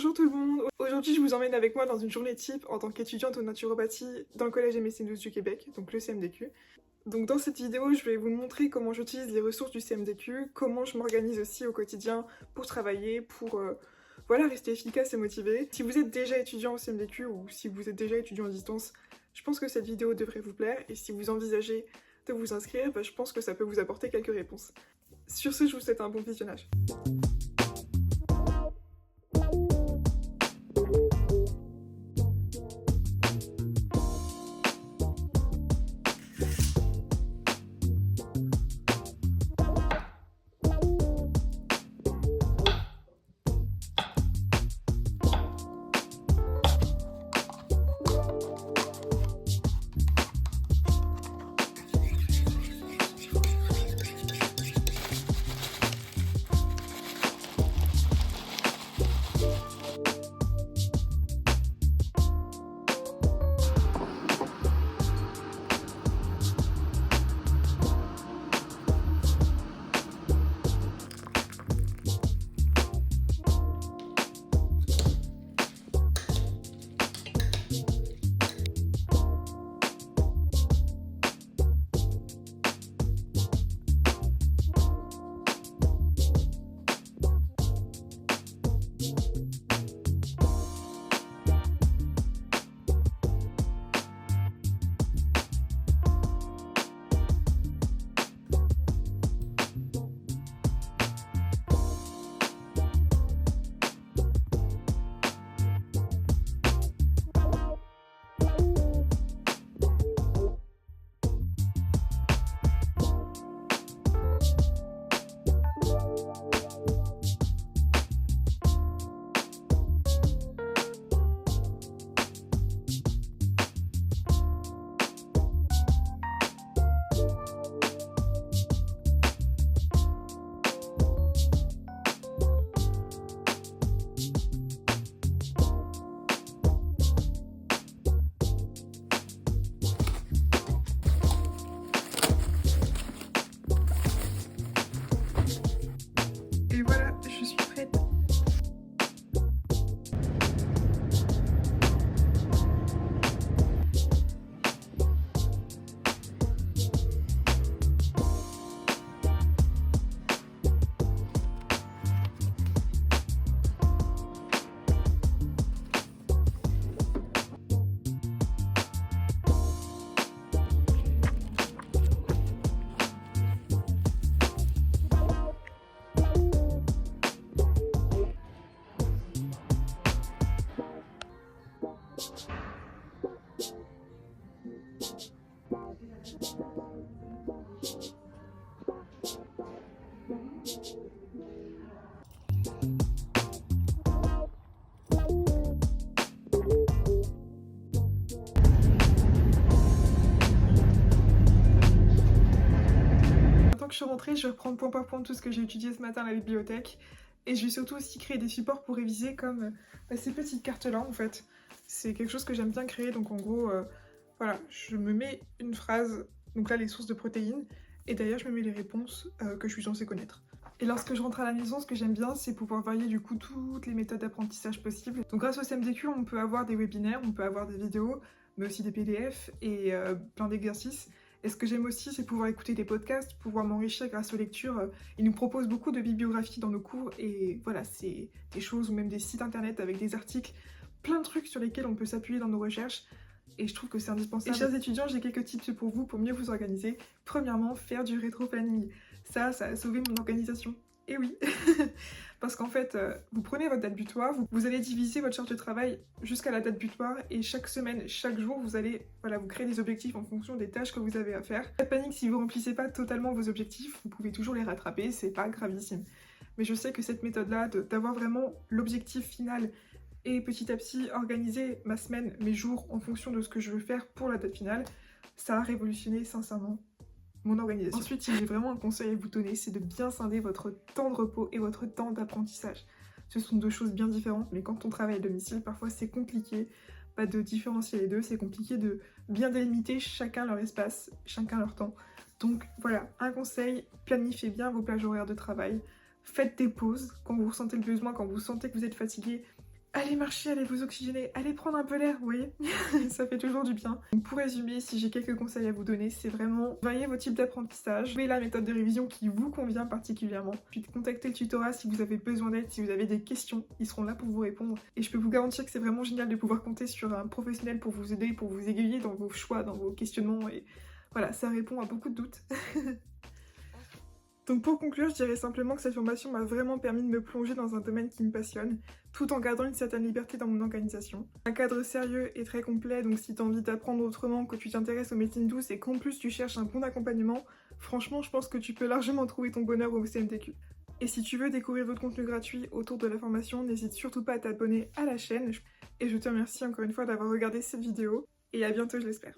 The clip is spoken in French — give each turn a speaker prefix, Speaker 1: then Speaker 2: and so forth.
Speaker 1: Bonjour tout le monde, aujourd'hui je vous emmène avec moi dans une journée type en tant qu'étudiante en naturopathie dans le collège MSC12 du Québec, donc le CMDQ. Donc dans cette vidéo je vais vous montrer comment j'utilise les ressources du CMDQ, comment je m'organise aussi au quotidien pour travailler, pour voilà, rester efficace et motivé. Si vous êtes déjà étudiant au CMDQ ou si vous êtes déjà étudiant à distance, je pense que cette vidéo devrait vous plaire et si vous envisagez de vous inscrire, je pense que ça peut vous apporter quelques réponses. Sur ce, je vous souhaite un bon visionnage. Et voilà, je suis prête. Maintenant que je suis rentrée, je vais reprendre point par point tout ce que j'ai étudié ce matin à la bibliothèque. Et je vais surtout aussi créer des supports pour réviser comme ces petites cartes-là en fait. C'est quelque chose que j'aime bien créer, donc en gros, voilà, je me mets une phrase, donc là les sources de protéines, et d'ailleurs je me mets les réponses que je suis censée connaître. Et lorsque je rentre à la maison, ce que j'aime bien, c'est pouvoir varier du coup toutes les méthodes d'apprentissage possibles. Donc grâce au CMDQ, on peut avoir des webinaires, on peut avoir des vidéos, mais aussi des PDF et plein d'exercices. Et ce que j'aime aussi, c'est pouvoir écouter des podcasts, pouvoir m'enrichir grâce aux lectures. Ils nous proposent beaucoup de bibliographie dans nos cours et voilà, c'est des choses ou même des sites internet avec des articles, plein de trucs sur lesquels on peut s'appuyer dans nos recherches. Et je trouve que c'est indispensable. Et chers étudiants, j'ai quelques tips pour vous pour mieux vous organiser. Premièrement, faire du rétro-planning. Ça a sauvé mon organisation. Et oui, parce qu'en fait, vous prenez votre date butoir, vous allez diviser votre charge de travail jusqu'à la date butoir et chaque semaine, chaque jour, vous allez vous créer des objectifs en fonction des tâches que vous avez à faire. Pas de panique, si vous ne remplissez pas totalement vos objectifs, vous pouvez toujours les rattraper, c'est pas gravissime. Mais je sais que cette méthode-là, d'avoir vraiment l'objectif final et petit à petit organiser ma semaine, mes jours en fonction de ce que je veux faire pour la date finale, ça a révolutionné sincèrement mon organisation. Ensuite, si j'ai vraiment un conseil à vous donner, c'est de bien scinder votre temps de repos et votre temps d'apprentissage. Ce sont deux choses bien différentes, mais quand on travaille à domicile, parfois c'est compliqué de différencier les deux, c'est compliqué de bien délimiter chacun leur espace, chacun leur temps. Donc voilà, un conseil, planifiez bien vos plages horaires de travail, faites des pauses quand vous ressentez le besoin, quand vous sentez que vous êtes fatigué, allez marcher, allez vous oxygéner, allez prendre un peu l'air, vous voyez. Ça fait toujours du bien. Donc pour résumer, si j'ai quelques conseils à vous donner, c'est vraiment varier vos types d'apprentissage, trouvez la méthode de révision qui vous convient particulièrement, puis contactez le tutorat si vous avez besoin d'aide, si vous avez des questions, ils seront là pour vous répondre. Et je peux vous garantir que c'est vraiment génial de pouvoir compter sur un professionnel pour vous aider, pour vous aiguiller dans vos choix, dans vos questionnements, et voilà, ça répond à beaucoup de doutes. Donc pour conclure, je dirais simplement que cette formation m'a vraiment permis de me plonger dans un domaine qui me passionne, tout en gardant une certaine liberté dans mon organisation. Un cadre sérieux et très complet, donc si t'as envie d'apprendre autrement, que tu t'intéresses aux médecines douces et qu'en plus tu cherches un bon accompagnement, franchement je pense que tu peux largement trouver ton bonheur au CMTQ. Et si tu veux découvrir d'autres contenus gratuits autour de la formation, n'hésite surtout pas à t'abonner à la chaîne. Et je te remercie encore une fois d'avoir regardé cette vidéo, et à bientôt je l'espère.